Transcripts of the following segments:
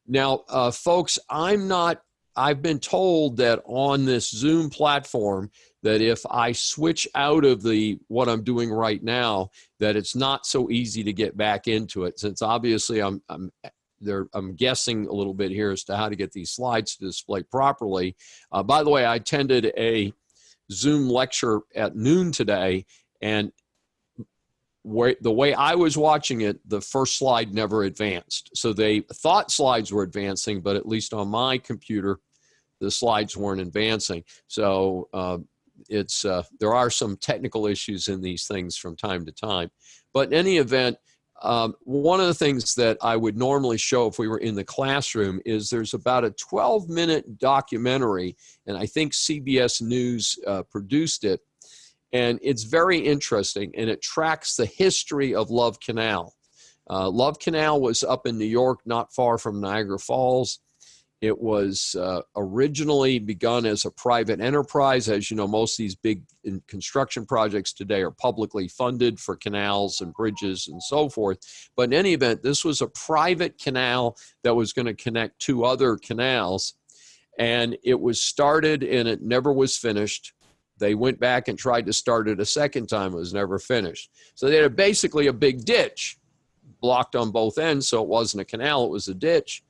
Now, folks, I've been told that on this Zoom platform that if I switch out of what I'm doing right now, that it's not so easy to get back into it, since obviously I'm guessing a little bit here as to how to get these slides to display properly. By the way, I attended a Zoom lecture at noon today, and the way I was watching it, the first slide never advanced. So they thought slides were advancing, but at least on my computer, the slides weren't advancing. So there are some technical issues in these things from time to time. But in any event, one of the things that I would normally show if we were in the classroom is there's about a 12-minute documentary, and I think CBS News produced it. And it's very interesting, and it tracks the history of Love Canal. Love Canal was up in New York, not far from Niagara Falls. It was originally begun as a private enterprise. As you know, most of these big construction projects today are publicly funded for canals and bridges and so forth. But in any event, this was a private canal that was going to connect two other canals. And it was started and it never was finished. They went back and tried to start it a second time. It was never finished. So they had basically a big ditch blocked on both ends. So it wasn't a canal, it was a ditch.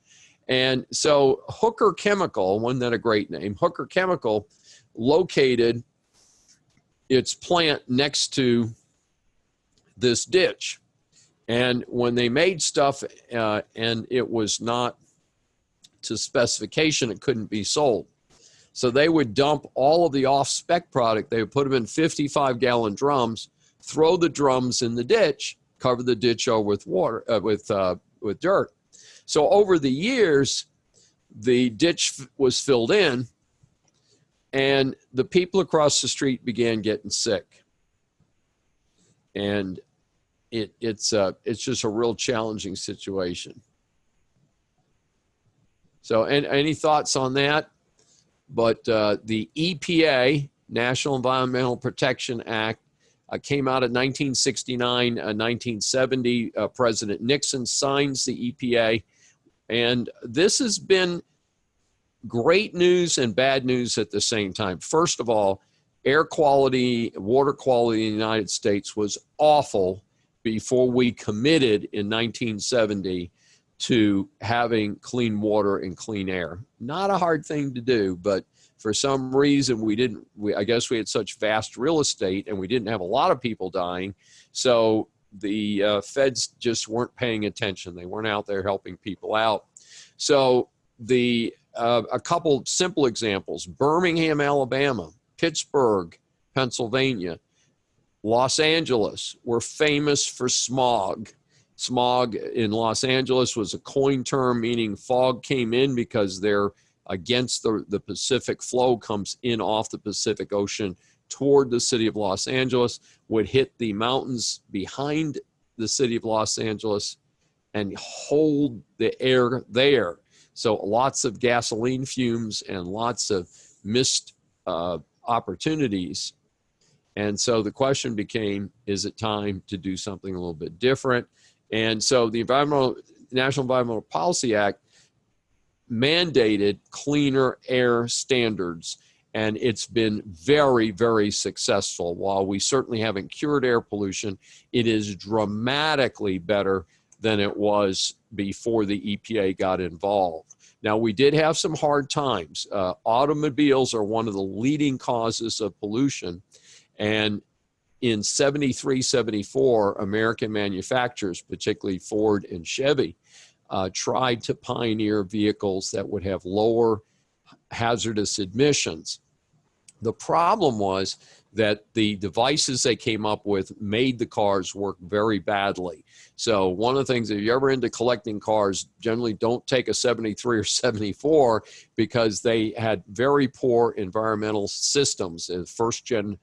And so Hooker Chemical, wasn't that a great name? Hooker Chemical located its plant next to this ditch. And when they made stuff and it was not to specification, it couldn't be sold. So they would dump all of the off-spec product. They would put them in 55-gallon drums, throw the drums in the ditch, cover the ditch over with water, with dirt. So over the years, the ditch was filled in, and the people across the street began getting sick. And it's just a real challenging situation. So, any thoughts on that? But the EPA, National Environmental Protection Act, came out in 1969, 1970. President Nixon signs the EPA. And this has been great news and bad news at the same time. First of all, air quality, water quality in the United States was awful before we committed in 1970 to having clean water and clean air. Not a hard thing to do, but for some reason I guess we had such vast real estate and we didn't have a lot of people dying. So the feds just weren't paying attention. They weren't out there helping people out. So a couple simple examples: Birmingham, Alabama, Pittsburgh, Pennsylvania, Los Angeles were famous for smog. Smog in Los Angeles was a coined term meaning fog came in because they're against the Pacific flow comes in off the Pacific Ocean toward the city of Los Angeles, would hit the mountains behind the city of Los Angeles and hold the air there. So lots of gasoline fumes and lots of missed opportunities. And so the question became, is it time to do something a little bit different? And so the National Environmental Policy Act mandated cleaner air standards, and it's been very, very successful. While we certainly haven't cured air pollution, it is dramatically better than it was before the EPA got involved. Now, we did have some hard times. Automobiles are one of the leading causes of pollution, and in 73, 74, American manufacturers, particularly Ford and Chevy, tried to pioneer vehicles that would have lower hazardous emissions. The problem was that the devices they came up with made the cars work very badly. So one of the things, if you're ever into collecting cars, generally don't take a 73 or 74 because they had very poor environmental systems, first-gen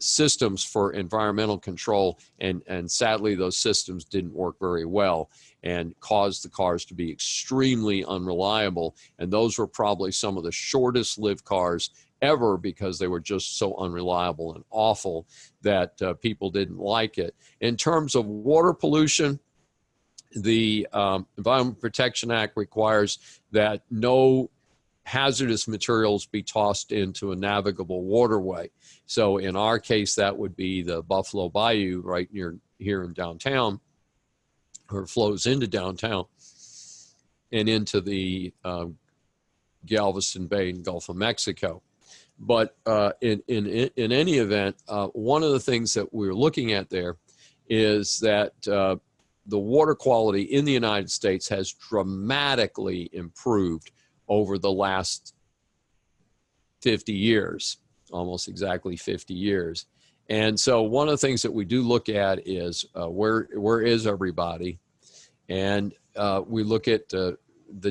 systems for environmental control, and sadly those systems didn't work very well and caused the cars to be extremely unreliable. And those were probably some of the shortest lived cars ever because they were just so unreliable and awful that people didn't like it. In terms of water pollution, The Environmental Protection Act requires that no hazardous materials be tossed into a navigable waterway. So in our case, that would be the Buffalo Bayou right near here in downtown, or flows into downtown and into the Galveston Bay and Gulf of Mexico. But in any event, one of the things that we're looking at there is that the water quality in the United States has dramatically improved over the last 50 years, almost exactly 50 years. And so one of the things that we do look at is where is everybody? And we look at the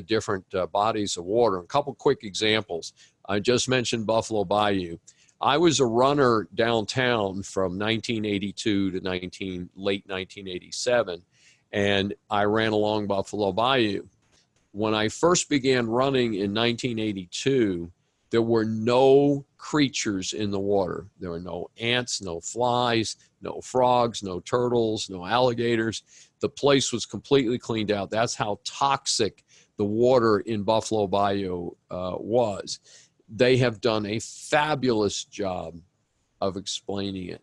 different bodies of water. A couple quick examples. I just mentioned Buffalo Bayou. I was a runner downtown from 1982 to late 1987, and I ran along Buffalo Bayou. When I first began running in 1982, there were no creatures in the water. There were no ants, no flies, no frogs, no turtles, no alligators. The place was completely cleaned out. That's how toxic the water in Buffalo Bayou was. They have done a fabulous job of explaining it.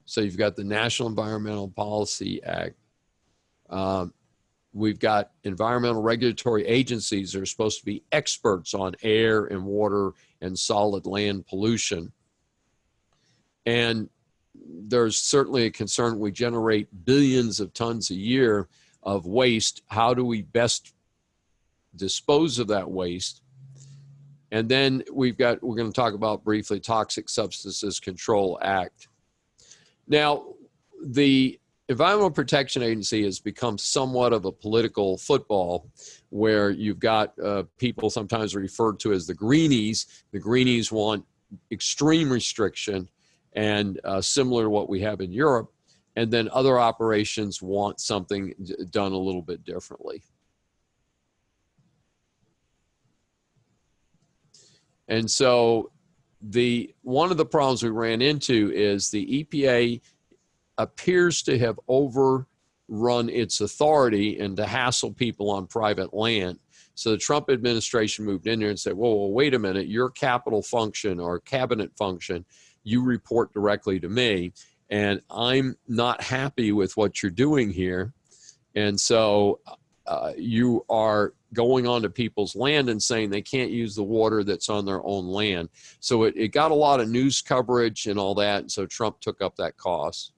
So you've got the National Environmental Policy Act. We've got environmental regulatory agencies that are supposed to be experts on air and water and solid land pollution. And there's certainly a concern. We generate billions of tons a year of waste. How do we best dispose of that waste? And then we're going to talk about briefly Toxic Substances Control Act. Now, the Environmental Protection Agency has become somewhat of a political football, where you've got people sometimes referred to as the greenies. The greenies want extreme restriction and similar to what we have in Europe. And then other operations want something done a little bit differently. And so one of the problems we ran into is the EPA appears to have overrun its authority and to hassle people on private land. So the Trump administration moved in there and said, whoa, wait a minute, your capital function or cabinet function, you report directly to me, and I'm not happy with what you're doing here. And so you are going onto people's land and saying they can't use the water that's on their own land. So it got a lot of news coverage and all that, and so Trump took up that cost.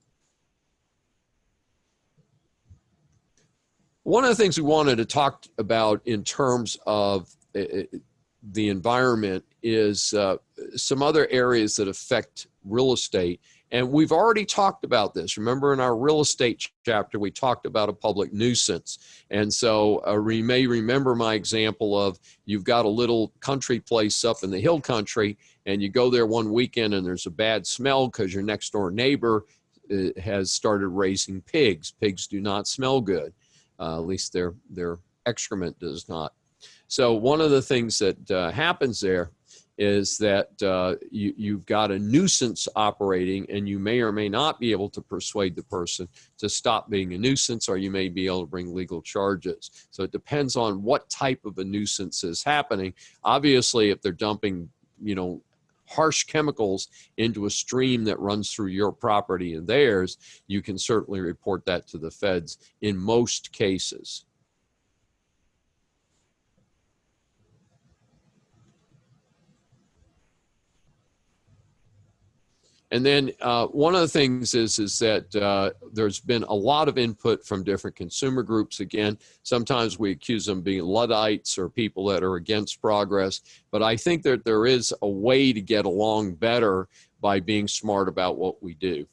One of the things we wanted to talk about in terms of the environment is some other areas that affect real estate. And we've already talked about this. Remember in our real estate chapter, we talked about a public nuisance. And so you may remember my example of you've got a little country place up in the hill country, and you go there one weekend and there's a bad smell because your next door neighbor has started raising pigs. Pigs do not smell good. At least their excrement does not. So one of the things that happens there is that you've got a nuisance operating, and you may or may not be able to persuade the person to stop being a nuisance, or you may be able to bring legal charges. So it depends on what type of a nuisance is happening. Obviously, if they're dumping, harsh chemicals into a stream that runs through your property and theirs, you can certainly report that to the feds in most cases. And then one of the things is that there's been a lot of input from different consumer groups. Again, sometimes we accuse them of being Luddites or people that are against progress. But I think that there is a way to get along better by being smart about what we do.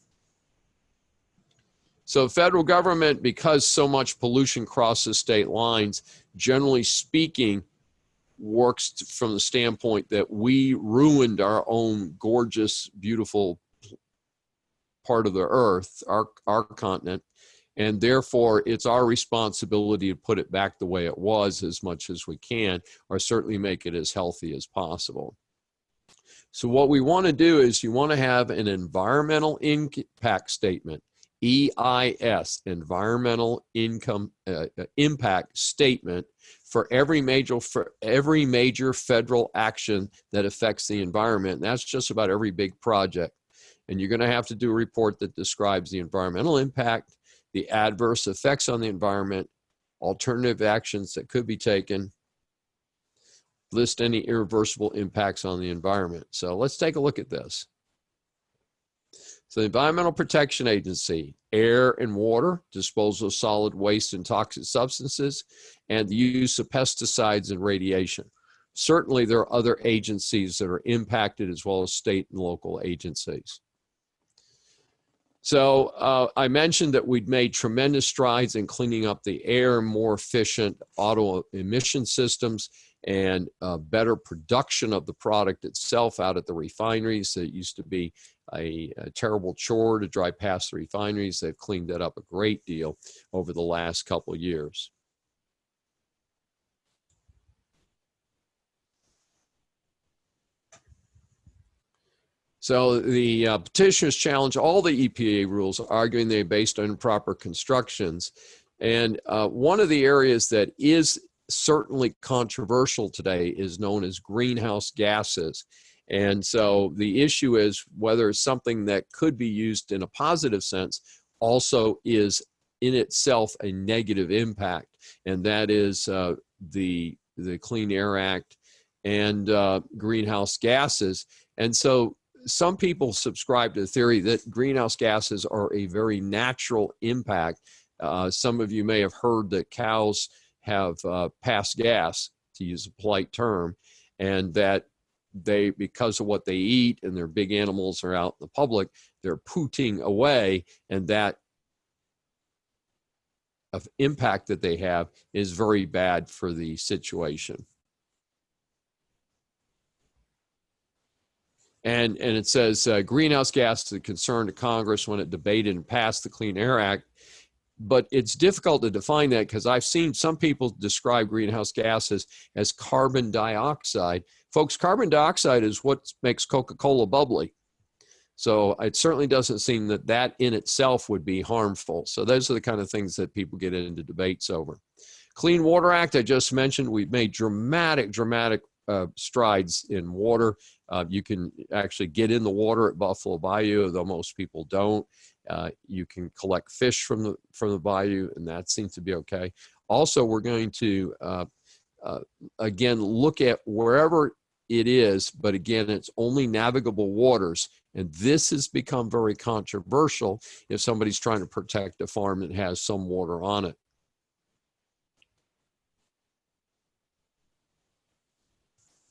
So federal government, because so much pollution crosses state lines, generally speaking, works from the standpoint that we ruined our own gorgeous, beautiful part of the earth, our continent, and therefore it's our responsibility to put it back the way it was as much as we can, or certainly make it as healthy as possible. So what we want to do is you want to have an environmental impact statement EIS, environmental impact statement, for every major federal action that affects the environment. And that's just about every big project. And you're going to have to do a report that describes the environmental impact, the adverse effects on the environment, alternative actions that could be taken, list any irreversible impacts on the environment. So let's take a look at this. So the Environmental Protection Agency, air and water, disposal of solid waste and toxic substances, and the use of pesticides and radiation. Certainly there are other agencies that are impacted, as well as state and local agencies. So I mentioned that we'd made tremendous strides in cleaning up the air, more efficient auto emission systems, and better production of the product itself out at the refineries. It used to be a terrible chore to drive past the refineries. They've cleaned that up a great deal over the last couple of years. So the petitioners challenge all the EPA rules, arguing they're based on improper constructions. And one of the areas that is certainly controversial today is known as greenhouse gases. And so the issue is whether something that could be used in a positive sense also is in itself a negative impact. And that is the Clean Air Act and greenhouse gases. And so some people subscribe to the theory that greenhouse gases are a very natural impact. Some of you may have heard that cows have passed gas, to use a polite term, and that they, because of what they eat and their big animals are out in the public, they're pooting away, and that of impact that they have is very bad for the situation. And it says greenhouse gas is a concern to Congress when it debated and passed the Clean Air Act. But it's difficult to define that, because I've seen some people describe greenhouse gases as carbon dioxide. Folks, carbon dioxide is what makes Coca-Cola bubbly. So it certainly doesn't seem that that in itself would be harmful. So those are the kind of things that people get into debates over. Clean Water Act, I just mentioned, we've made dramatic strides in water. You can actually get in the water at Buffalo Bayou, though most people don't. You can collect fish from the bayou, and that seems to be okay. Also, we're going to, again, look at wherever it is, but again, it's only navigable waters. And this has become very controversial if somebody's trying to protect a farm that has some water on it.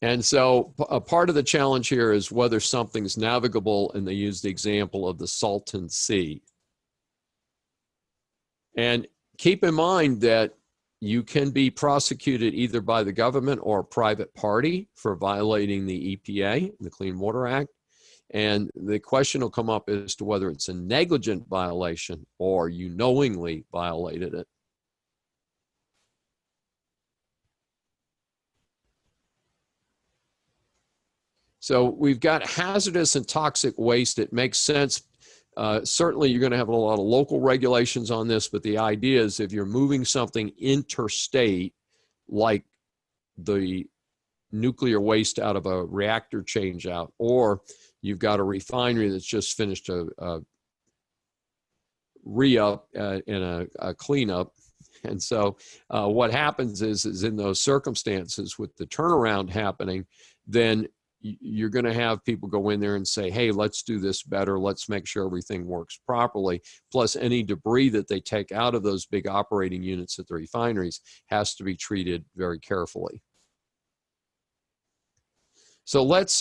And so a part of the challenge here is whether something's navigable, and they use the example of the Salton Sea. And keep in mind that you can be prosecuted either by the government or a private party for violating the EPA, the Clean Water Act. And the question will come up as to whether it's a negligent violation or you knowingly violated it. So we've got hazardous and toxic waste. It makes sense. Certainly you're going to have a lot of local regulations on this, but the idea is if you're moving something interstate, like the nuclear waste out of a reactor change out, or you've got a refinery that's just finished a re-up and a cleanup. And so what happens is in those circumstances with the turnaround happening, then you're going to have people go in there and say, hey, let's do this better. Let's make sure everything works properly. Plus, any debris that they take out of those big operating units at the refineries has to be treated very carefully. So let's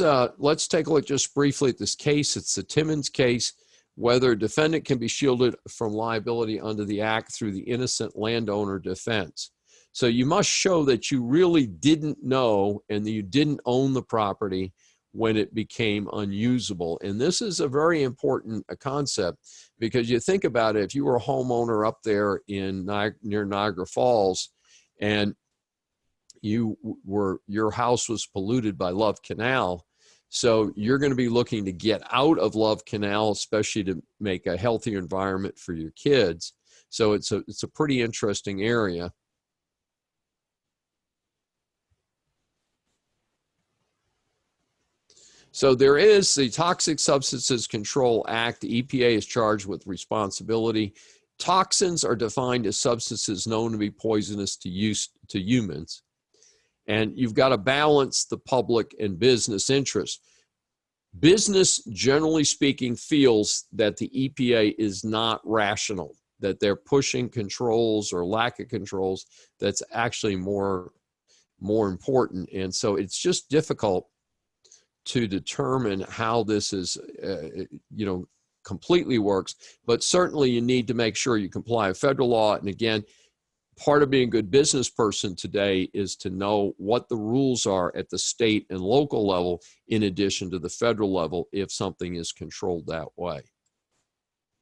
take a look just briefly at this case. It's the Timmons case, whether a defendant can be shielded from liability under the act through the innocent landowner defense. So you must show that you really didn't know and that you didn't own the property when it became unusable. And this is a very important concept, because you think about it, if you were a homeowner up there in near Niagara Falls and your house was polluted by Love Canal, So you're going to be looking to get out of Love Canal, especially to make a healthier environment for your kids. So it's a pretty interesting area. So there is the Toxic Substances Control Act. The EPA is charged with responsibility. Toxins are defined as substances known to be poisonous to humans. And you've got to balance the public and business interest. Business, generally speaking, feels that the EPA is not rational, that they're pushing controls or lack of controls that's actually more important. And so it's just difficult to determine how this is, completely works. But certainly you need to make sure you comply with federal law. And again, part of being a good business person today is to know what the rules are at the state and local level, in addition to the federal level, if something is controlled that way.